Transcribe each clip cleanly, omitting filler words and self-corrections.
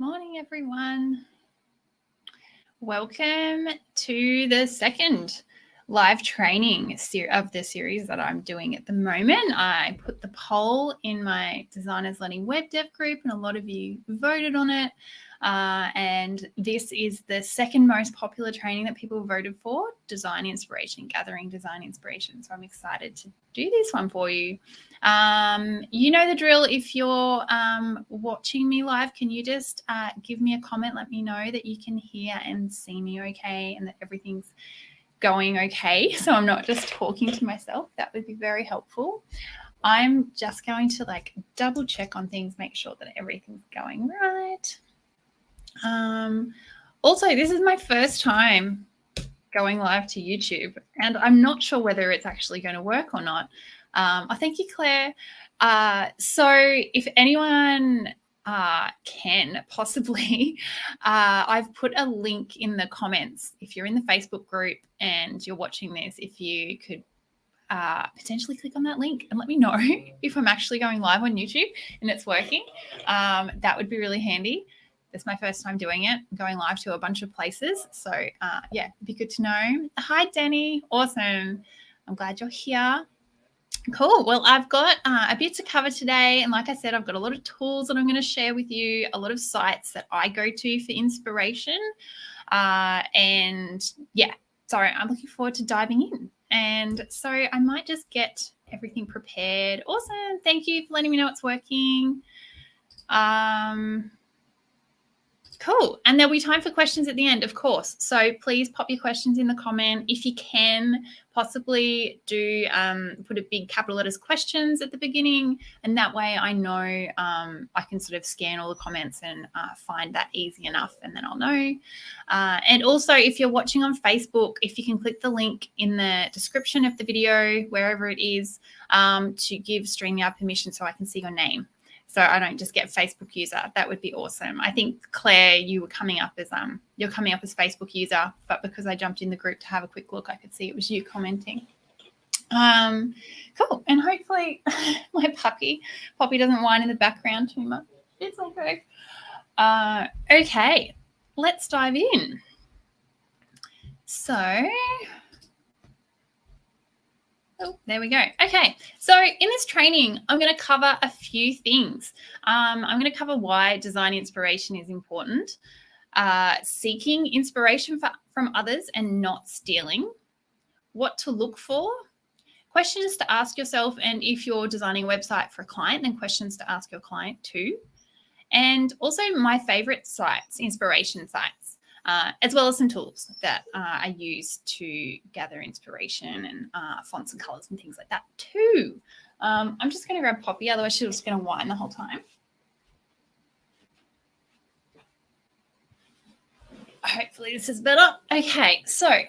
Morning, everyone. Welcome to the second live training of the series that I'm doing at the moment. I put the poll in my Designers Learning Web Dev group, and a lot of you voted on it. And this is the second most popular training that people voted for, Design Inspiration, Gathering Design Inspiration. So I'm excited to do this one for you. You know the drill. If you're watching me live, can you just give me a comment? Let me know that you can hear and see me okay and that everything's going okay. So I'm not just talking to myself. That would be very helpful. I'm just going to double check on things, make sure that everything's going right. Also, this is my first time going live to YouTube, and I'm not sure whether it's actually going to work or not. Thank you, Claire. So if anyone can possibly, I've put a link in the comments. If you're in the Facebook group and you're watching this, if you could potentially click on that link and let me know if I'm actually going live on YouTube and it's working, that would be really handy. This is my first time doing it, going live to a bunch of places. So yeah, it'd be good to know. Hi, Danny. Awesome. I'm glad you're here. Cool. Well, I've got a bit to cover today. And like I said, I've got a lot of tools that I'm going to share with you, a lot of sites that I go to for inspiration. And yeah, so I'm looking forward to diving in. And so I might just get everything prepared. Awesome. Thank you for letting me know it's working. Cool. And there'll be time for questions at the end, of course. So please pop your questions in the comment. If you can, possibly do put a big capital letters questions at the beginning. And that way I know I can sort of scan all the comments and find that easy enough, and then I'll know. And also, if you're watching on Facebook, if you can click the link in the description of the video, wherever it is, to give StreamYard permission so I can see your name. So I don't just get Facebook user. That would be awesome. I think, Claire, you were coming up as you're coming up as Facebook user, but because I jumped in the group to have a quick look, I could see it was you commenting. Cool. And hopefully my Poppy doesn't whine in the background too much. It's okay. Okay, let's dive in. So there we go. Okay, so in this training, I'm going to cover a few things. I'm going to cover why design inspiration is important, seeking inspiration from others and not stealing, what to look for, questions to ask yourself, and if you're designing a website for a client, then questions to ask your client too, and also my favorite sites, inspiration sites. As well as some tools that I use to gather inspiration and fonts and colors and things like that too. I'm just going to grab Poppy, otherwise she's just going to whine the whole time. Hopefully this is better. Okay, so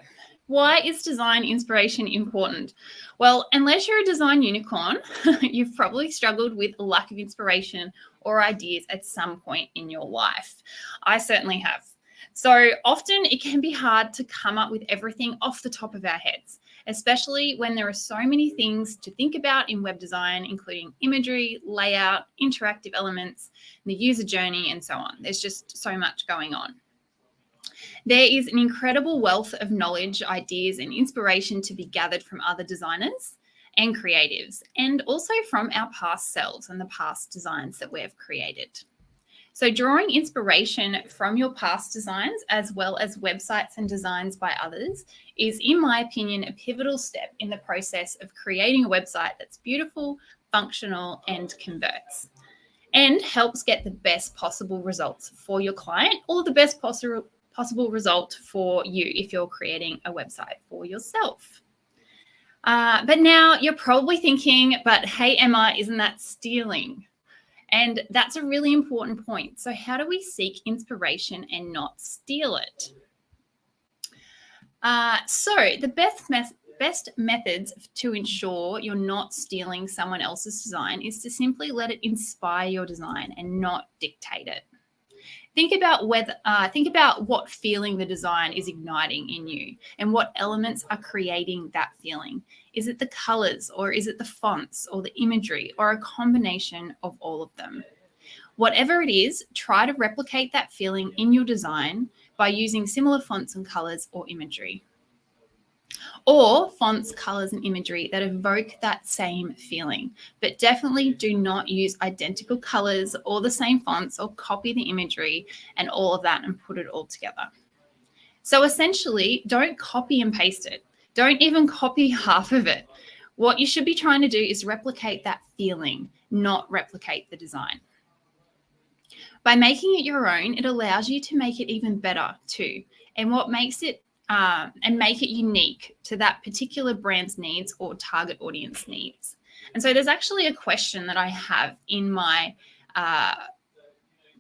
why is design inspiration important? Well, unless you're a design unicorn, you've probably struggled with a lack of inspiration or ideas at some point in your life. I certainly have. So often it can be hard to come up with everything off the top of our heads, especially when there are so many things to think about in web design, including imagery, layout, interactive elements, the user journey, and so on. There's just so much going on. There is an incredible wealth of knowledge, ideas, and inspiration to be gathered from other designers and creatives, and also from our past selves and the past designs that we have created. So drawing inspiration from your past designs, as well as websites and designs by others, is, in my opinion, a pivotal step in the process of creating a website that's beautiful, functional, and converts, and helps get the best possible results for your client, or the best possible result for you if you're creating a website for yourself. But now you're probably thinking, but hey, Emma, isn't that stealing? And that's a really important point. So how do we seek inspiration and not steal it? So the best methods to ensure you're not stealing someone else's design is to simply let it inspire your design and not dictate it. Think about what feeling the design is igniting in you and what elements are creating that feeling. Is it the colors, or is it the fonts or the imagery, or a combination of all of them? Whatever it is, try to replicate that feeling in your design by using similar fonts and colors or imagery. Or fonts, colors, and imagery that evoke that same feeling. But definitely do not use identical colors or the same fonts or copy the imagery and all of that and put it all together. So essentially, don't copy and paste it. Don't even copy half of it. What you should be trying to do is replicate that feeling, not replicate the design. By making it your own, it allows you to make it even better too. And what makes it and make it unique to that particular brand's needs or target audience needs. And so there's actually a question that I have in my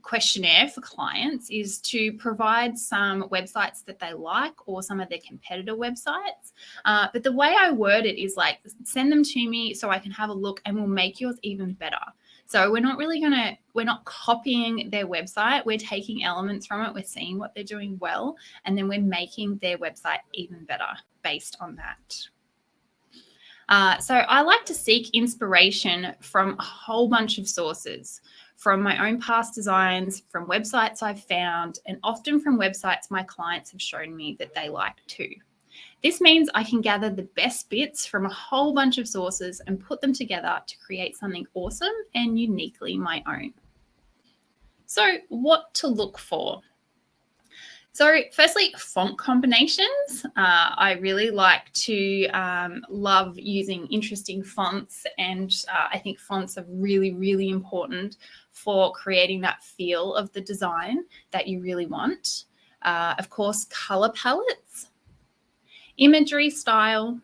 questionnaire for clients is to provide some websites that they like or some of their competitor websites. But the way I word it is like, send them to me so I can have a look and we'll make yours even better. So we're not copying their website. We're taking elements from it. We're seeing what they're doing well, and then we're making their website even better based on that. So I like to seek inspiration from a whole bunch of sources, from my own past designs, from websites I've found, and often from websites my clients have shown me that they like too. This means I can gather the best bits from a whole bunch of sources and put them together to create something awesome and uniquely my own. So what to look for? So firstly, font combinations. I really like to love using interesting fonts, and I think fonts are really, really important for creating that feel of the design that you really want. Of course, color palettes, imagery style,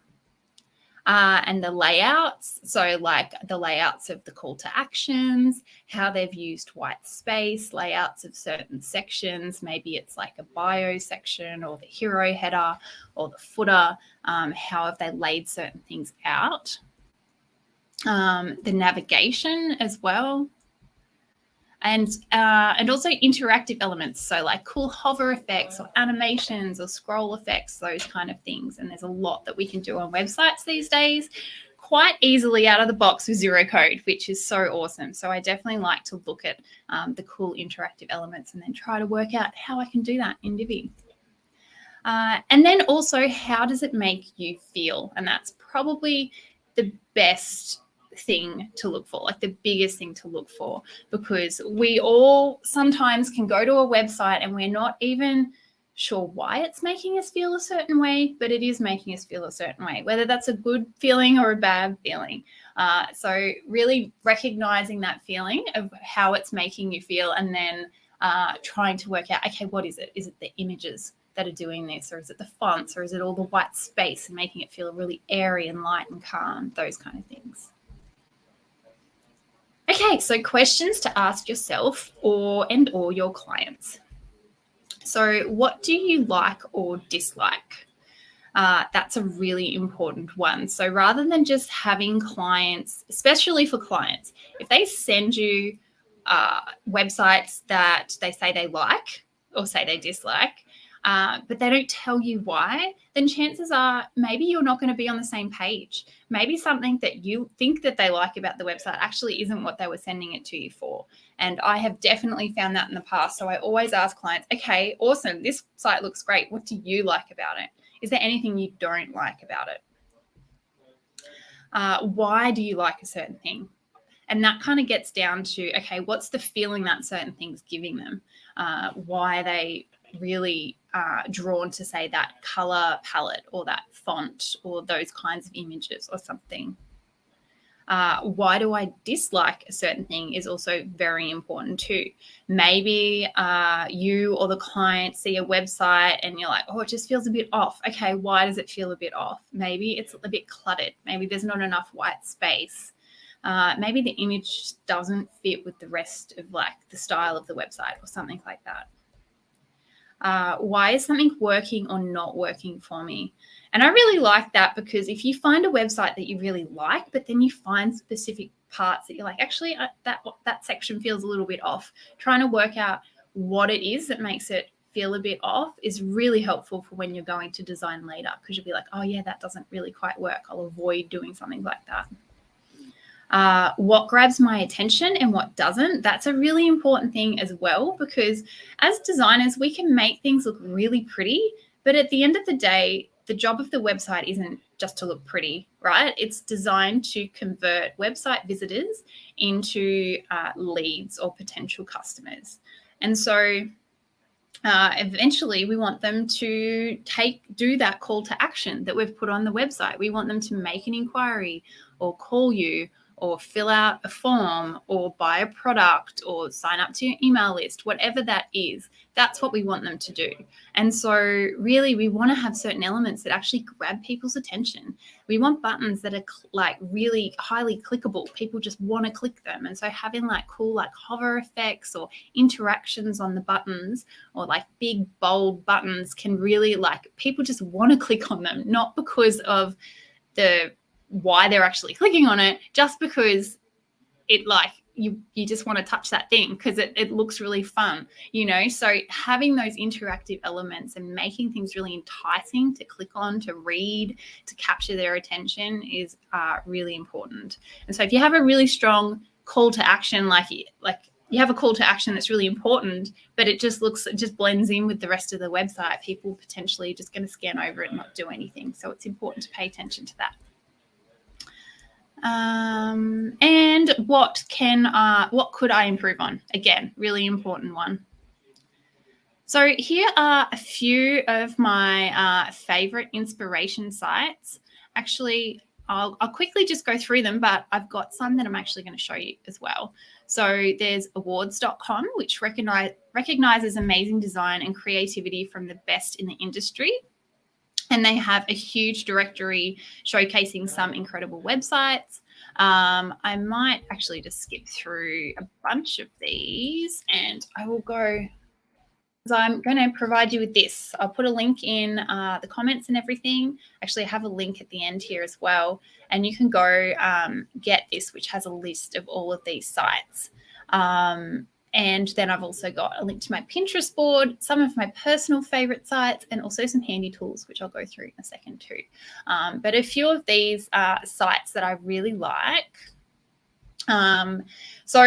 and the layouts. So like the layouts of the call to actions, how they've used white space, layouts of certain sections. Maybe it's like a bio section or the hero header or the footer. How have they laid certain things out? The navigation as well. And also interactive elements, so like cool hover effects or animations or scroll effects, those kind of things. And there's a lot that we can do on websites these days quite easily out of the box with zero code, which is so awesome. So I definitely like to look at the cool interactive elements and then try to work out how I can do that in Divi. And then also, how does it make you feel? And that's probably the best thing to look for, like the biggest thing to look for, because we all sometimes can go to a website and we're not even sure why it's making us feel a certain way, but it is making us feel a certain way, whether that's a good feeling or a bad feeling. So really recognizing that feeling of how it's making you feel, and then trying to work out, okay, what is it? Is it the images that are doing this, or is it the fonts, or is it all the white space and making it feel really airy and light and calm, those kind of things. Okay, so questions to ask yourself or your clients. So what do you like or dislike? That's a really important one. So rather than just having clients, especially for clients, if they send you websites that they say they like or say they dislike, but they don't tell you why, then chances are maybe you're not going to be on the same page. Maybe something that you think that they like about the website actually isn't what they were sending it to you for. And I have definitely found that in the past. So I always ask clients, okay, awesome, this site looks great. What do you like about it? Is there anything you don't like about it? Why do you like a certain thing? And that kind of gets down to, okay, what's the feeling that certain thing's giving them? Why are they really drawn to, say, that color palette or that font or those kinds of images or something? Why do I dislike a certain thing is also very important too. Maybe you or the client see a website and you're like, oh, it just feels a bit off. Okay, why does it feel a bit off? Maybe it's a bit cluttered. Maybe there's not enough white space. Maybe the image doesn't fit with the rest of like the style of the website or something like that. Why is something working or not working for me? And I really like that, because if you find a website that you really like, but then you find specific parts that you're like, actually, that section feels a little bit off, trying to work out what it is that makes it feel a bit off is really helpful for when you're going to design later, because you'll be like, oh yeah, that doesn't really quite work. I'll avoid doing something like that. what grabs my attention and what doesn't. That's a really important thing as well, because as designers, we can make things look really pretty, but at the end of the day, the job of the website isn't just to look pretty, right? It's designed to convert website visitors into leads or potential customers. And so eventually we want them to do that call to action that we've put on the website. We want them to make an inquiry or call you or fill out a form or buy a product or sign up to your email list, whatever that is. That's what we want them to do. And so really we want to have certain elements that actually grab people's attention. We want buttons that are like really highly clickable. People just want to click them. And so having like cool like hover effects or interactions on the buttons or like big bold buttons can really like people just want to click on them, not because of why they're actually clicking on it, just because it like you just want to touch that thing because it looks really fun, you know. So having those interactive elements and making things really enticing to click on, to read, to capture their attention is really important. And so if you have a really strong call to action, like you have a call to action that's really important, but it just blends in with the rest of the website, people potentially just going to scan over it and not do anything. So it's important to pay attention to that. And what could I improve on? Again, really important one. So here are a few of my favorite inspiration sites. Actually, I'll quickly just go through them, but I've got some that I'm actually going to show you as well. So there's awards.com, which recognizes amazing design and creativity from the best in the industry. And they have a huge directory showcasing some incredible websites. I might actually just skip through a bunch of these and I will go, so I'm going to provide you with this. I'll put a link in the comments and everything. Actually, I have a link at the end here as well. And you can go get this, which has a list of all of these sites. And then I've also got a link to my Pinterest board, some of my personal favorite sites, and also some handy tools, which I'll go through in a second too. But a few of these sites that I really like. So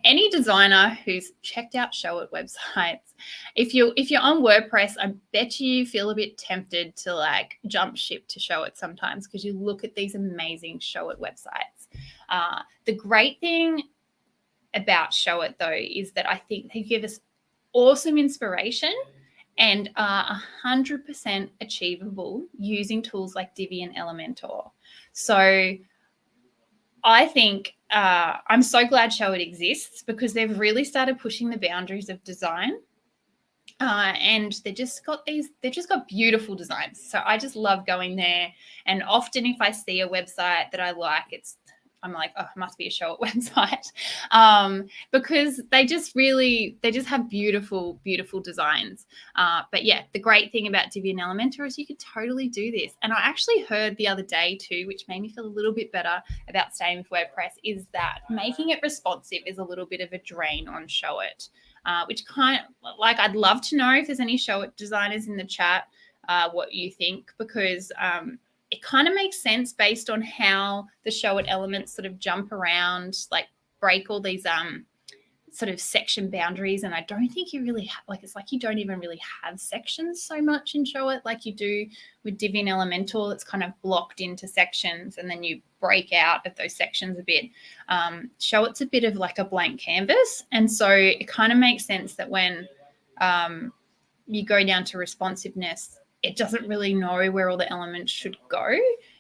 any designer who's checked out Show It websites, if you're on WordPress, I bet you feel a bit tempted to like jump ship to Show It sometimes because you look at these amazing Show It websites. The great thing about Show It though is that I think they give us awesome inspiration and are 100% achievable using tools like Divi and Elementor. So I think I'm so glad Show It exists because they've really started pushing the boundaries of design. And they've just got beautiful designs. So I just love going there. And often if I see a website that I like, I'm like, oh, it must be a Show It website, because they just have beautiful, beautiful designs. But yeah, the great thing about Divi and Elementor is you could totally do this. And I actually heard the other day too, which made me feel a little bit better about staying with WordPress, is that making it responsive is a little bit of a drain on Show It, which kind of like, I'd love to know if there's any Show It designers in the chat, what you think, because it kind of makes sense based on how the Show It elements sort of jump around, like break all these sort of section boundaries. And I don't think you really it's like you don't even really have sections so much in Show It like you do with Divi and Elementor. It's kind of blocked into sections and then you break out of those sections a bit. Show It's a bit of like a blank canvas. And so it kind of makes sense that when you go down to responsiveness, it doesn't really know where all the elements should go.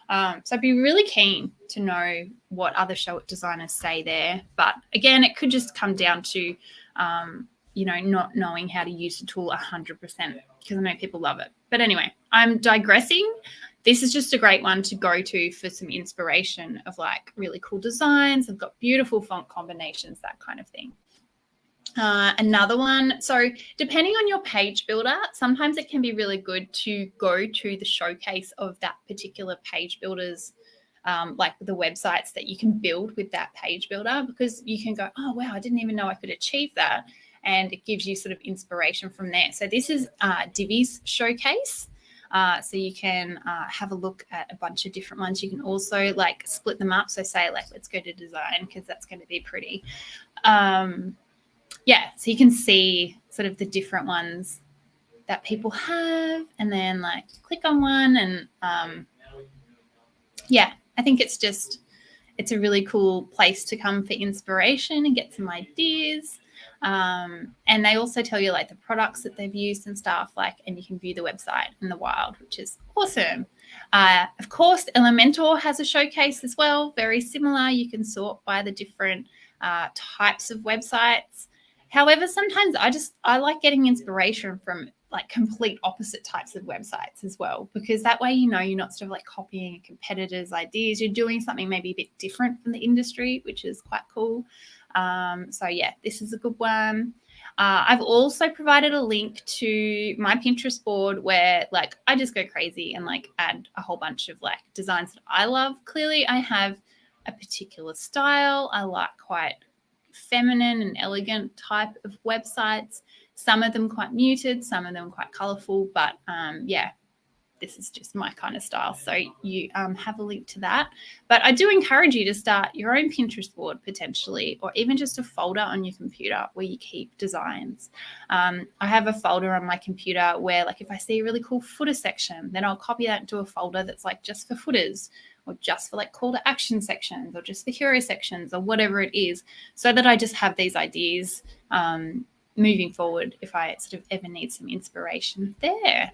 So I'd be really keen to know what other Show It designers say there. But again, it could just come down to, not knowing how to use the tool 100%, because I know people love it. But anyway, I'm digressing. This is just a great one to go to for some inspiration of like really cool designs. They've got beautiful font combinations, that kind of thing. Another one, so depending on your page builder, sometimes it can be really good to go to the showcase of that particular page builder's, like the websites that you can build with that page builder, because you can go, oh, wow, I didn't even know I could achieve that. And it gives you sort of inspiration from there. So this is Divi's showcase. So you can have a look at a bunch of different ones. You can also like split them up. So say like, let's go to design because that's going to be pretty. Yeah, so you can see sort of the different ones that people have, and then like click on one, and yeah, I think it's a really cool place to come for inspiration and get some ideas. And they also tell you like the products that they've used and stuff, like, and you can view the website in the wild, which is awesome. Of course, Elementor has a showcase as well, very similar. You can sort by the different types of websites. However, sometimes I like getting inspiration from like complete opposite types of websites as well, because that way, you're not sort of like copying a competitor's ideas. You're doing something maybe a bit different from the industry, which is quite cool. So yeah, this is a good one. I've also provided a link to my Pinterest board where like I just go crazy and like add a whole bunch of like designs that I love. Clearly, I have a particular style. I like quite feminine and elegant type of websites. Some of them quite muted, some of them quite colorful, but yeah, this is just my kind of style. So you have a link to that. But I do encourage you to start your own Pinterest board potentially, or even just a folder on your computer where you keep designs. I have a folder on my computer where like if I see a really cool footer section, then I'll copy that into a folder that's like just for footers, or just for like call to action sections, or just for hero sections, or whatever it is, so that I just have these ideas moving forward if I sort of ever need some inspiration there.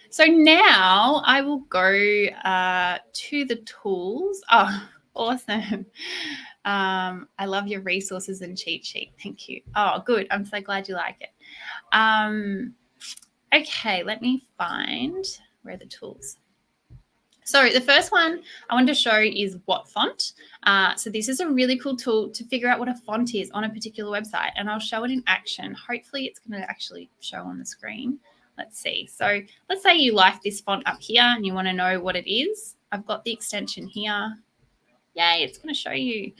So now I will go to the tools. Oh, awesome. I love your resources and cheat sheet. Thank you. Oh, good. I'm so glad you like it. Okay, let me find where are the tools. So the first one I want to show is what font. So this is a really cool tool to figure out what a font is on a particular website, and I'll show it in action. Hopefully it's going to actually show on the screen. Let's see. So let's say you like this font up here and you want to know what it is. I've got the extension here. Yay, it's going to show you.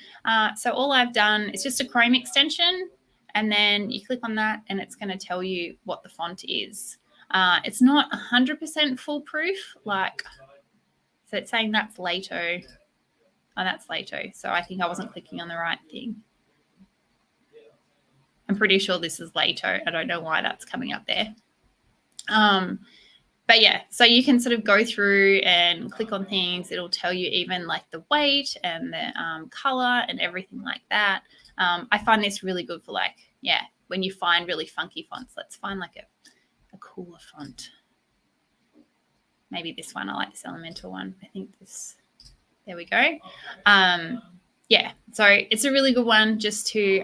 So all I've done is just a Chrome extension, and then you click on that and it's going to tell you what the font is. It's not 100% foolproof, like, so it's saying that's Lato. Oh, that's Lato. So I think I wasn't clicking on the right thing. I'm pretty sure this is Lato. I don't know why that's coming up there. But yeah, so you can sort of go through and click on things. It'll tell you even like the weight and the color and everything like that. I find this really good for like, yeah, when you find really funky fonts. Let's find like a cooler font. Maybe this one. I like this Elementor one. I think this, there we go. Yeah, so it's a really good one just to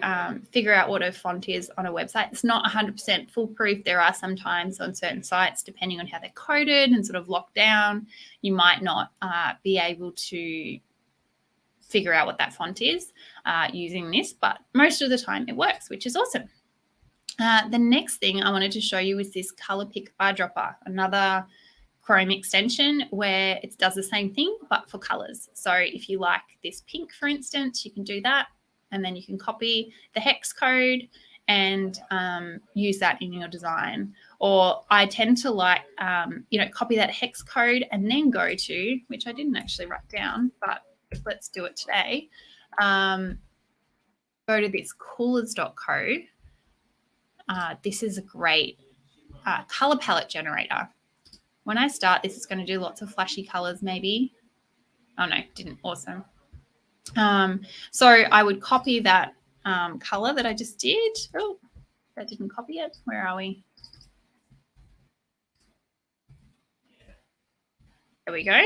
figure out what a font is on a website. It's not 100% foolproof. There are some times on certain sites, depending on how they're coded and sort of locked down, you might not be able to figure out what that font is using this, but most of the time it works, which is awesome. The next thing I wanted to show you is this Color Pick Eyedropper, another Chrome extension where it does the same thing but for colors. So if you like this pink, for instance, you can do that, and then you can copy the hex code and use that in your design. Or I tend to like, copy that hex code and then go to, which I didn't actually write down, but let's do it today. Go to this coolers.co. This is a great color palette generator. When I start this, it's going to do lots of flashy colors maybe. Oh, no, didn't. Awesome. So I would copy that color that I just did. Oh, that didn't copy it. Where are we? There we go.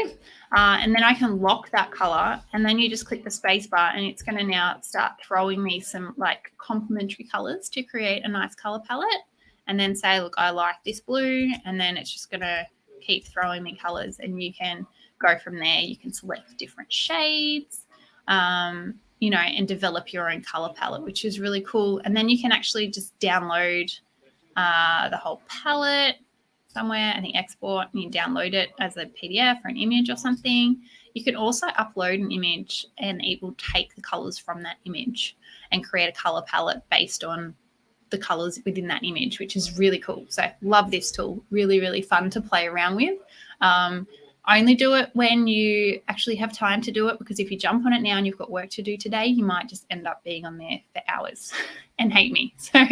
And then I can lock that color, and then you just click the space bar and it's going to now start throwing me some like complementary colors to create a nice color palette, and then say, look, I like this blue, and then it's just going to keep throwing me colors, and you can go from there. You can select different shades, and develop your own color palette, which is really cool. And then you can actually just download the whole palette somewhere, I think export, and you download it as a PDF or an image or something. You can also upload an image and it will take the colors from that image and create a color palette based on the colors within that image, which is really cool. So love this tool. Really, really fun to play around with. Only do it when you actually have time to do it, because if you jump on it now and you've got work to do today, you might just end up being on there for hours and hate me. So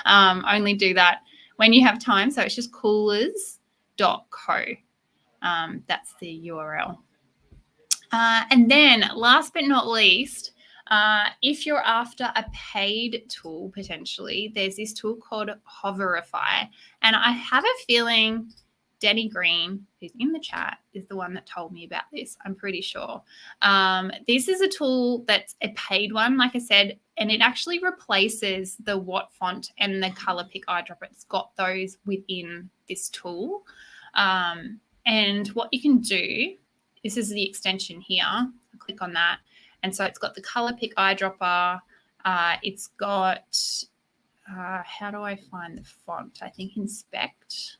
only do that when you have time. So it's just coolers.co. That's the URL. And then last but not least, if you're after a paid tool, potentially, there's this tool called Hoverify. And I have a feeling Denny Green, who's in the chat, is the one that told me about this, I'm pretty sure. This is a tool that's a paid one, like I said, and it actually replaces the What font and the color pick eyedropper. It's got those within this tool. And what you can do, this is the extension here. I'll click on that. And so it's got the color pick eyedropper. It's got, how do I find the font? I think inspect.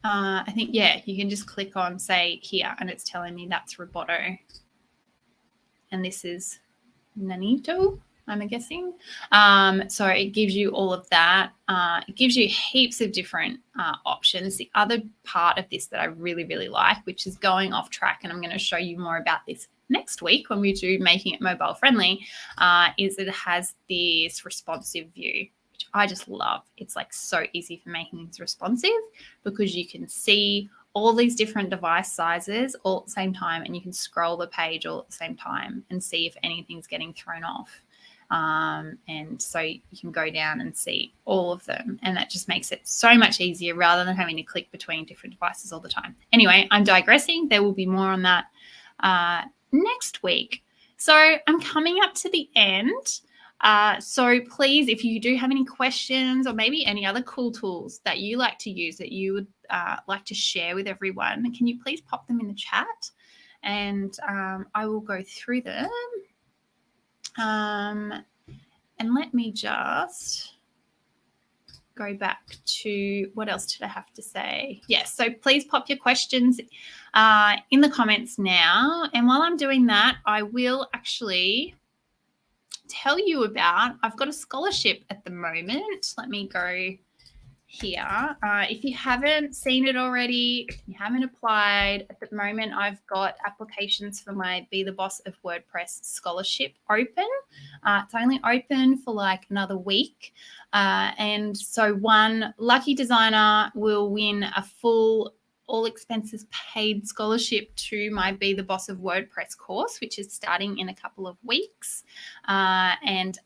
I think, yeah, you can just click on, say, here, and it's telling me that's Roboto. And this is Nanito, I'm guessing. So it gives you all of that. It gives you heaps of different options. The other part of this that I really, really like, which is going off track, and I'm going to show you more about this next week when we do making it mobile friendly, is it has this responsive view, which I just love. It's like so easy for making things responsive, because you can see all these different device sizes all at the same time, and you can scroll the page all at the same time and see if anything's getting thrown off. And so you can go down and see all of them, and that just makes it so much easier rather than having to click between different devices all the time. Anyway, I'm digressing. There will be more on that next week. So I'm coming up to the end. So please, if you do have any questions or maybe any other cool tools that you like to use that you would like to share with everyone, can you please pop them in the chat, and I will go through them. And let me just go back to what else did I have to say? Yes, so please pop your questions in the comments now. And while I'm doing that, I will actually tell you about, I've got a scholarship at the moment. Let me go here. If you haven't seen it already, if you haven't applied, at the moment I've got applications for my Be the Boss of WordPress scholarship open. It's only open for like another week. And so one lucky designer will win a full all expenses paid scholarship to my Be the Boss of WordPress course, which is starting in a couple of weeks. And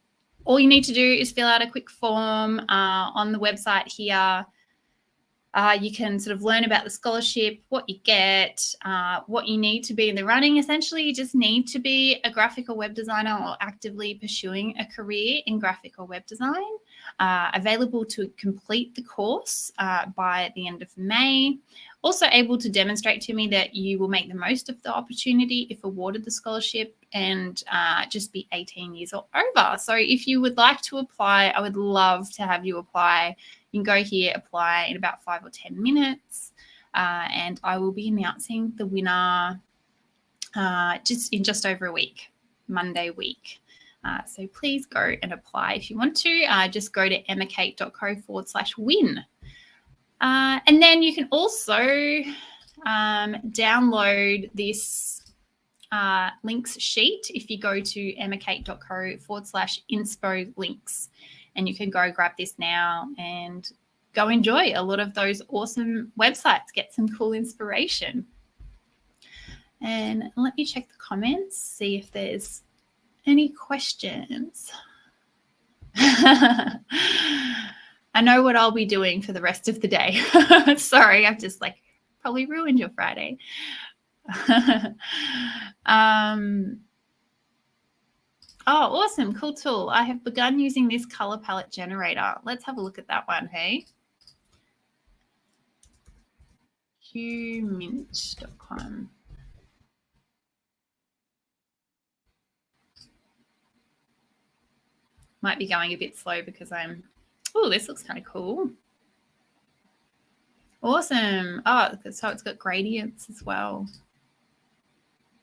all you need to do is fill out a quick form on the website here. You can sort of learn about the scholarship, what you get, what you need to be in the running. Essentially, you just need to be a graphic or web designer or actively pursuing a career in graphic or web design. Available to complete the course by the end of May. Also able to demonstrate to me that you will make the most of the opportunity if awarded the scholarship, and just be 18 years or over. So if you would like to apply, I would love to have you apply. You can go here, apply in about 5 or 10 minutes, and I will be announcing the winner just over a week, Monday week. So please go and apply if you want to. Just go to emmacate.co/win. And then you can also download this links sheet if you go to emmacate.co/inspo links, and you can go grab this now and go enjoy a lot of those awesome websites, get some cool inspiration. And let me check the comments, see if there's any questions. I know what I'll be doing for the rest of the day. Sorry, I've just like probably ruined your Friday. Oh, awesome. Cool tool. I have begun using this color palette generator. Let's have a look at that one, hey? qmint.com. Might be going a bit slow because I'm, oh, this looks kind of cool. Awesome. Oh, so it's got gradients as well.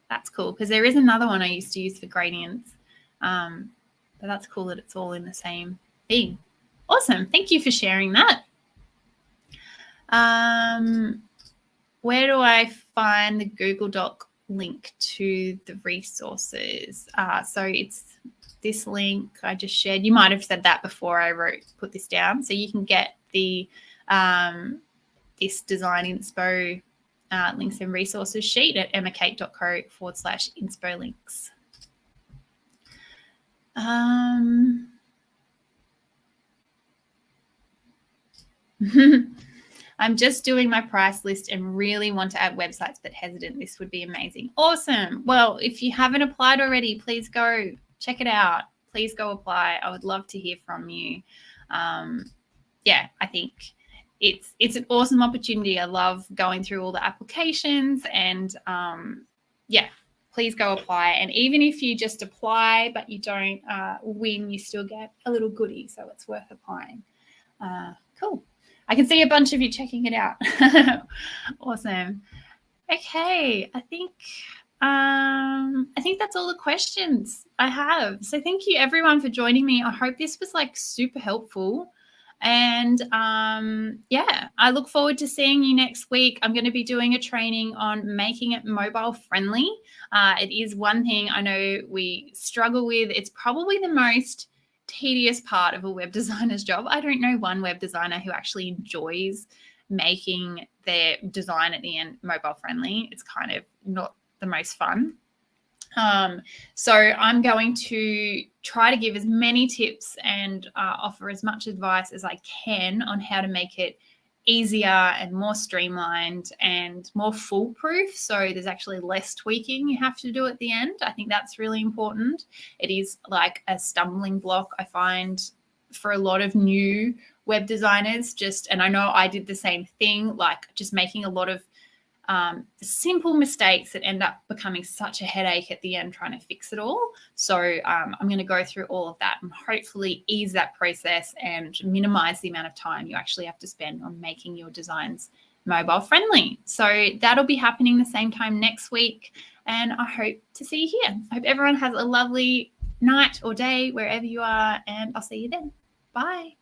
That's cool, because there is another one I used to use for gradients. But that's cool that it's all in the same thing. Awesome. Thank you for sharing that. Where do I find the Google Doc link to the resources? So it's this link I just shared. You might have said that before I put this down. So you can get the this Design Inspo links and resources sheet at emmakate.co/inspo links. I'm just doing my price list and really want to add websites but hesitant. This would be amazing. Awesome. Well, if you haven't applied already, please go check it out. Please go apply. I would love to hear from you. Yeah, I think it's an awesome opportunity. I love going through all the applications and yeah, please go apply. And even if you just apply but you don't win, you still get a little goodie. So it's worth applying. Cool. I can see a bunch of you checking it out. Awesome. Okay, I think that's all the questions I have. So thank you everyone for joining me. I hope this was like super helpful. And yeah, I look forward to seeing you next week. I'm going to be doing a training on making it mobile friendly. It is one thing I know we struggle with. It's probably the most tedious part of a web designer's job. I don't know one web designer who actually enjoys making their design at the end mobile friendly. It's kind of not the most fun. So I'm going to try to give as many tips and offer as much advice as I can on how to make it easier and more streamlined and more foolproof. So there's actually less tweaking you have to do at the end. I think that's really important. It is like a stumbling block, I find, for a lot of new web designers, and I know I did the same thing, like just making a lot of simple mistakes that end up becoming such a headache at the end trying to fix it all. So I'm going to go through all of that and hopefully ease that process and minimize the amount of time you actually have to spend on making your designs mobile friendly. So that'll be happening the same time next week. And I hope to see you here. I hope everyone has a lovely night or day wherever you are, and I'll see you then. Bye.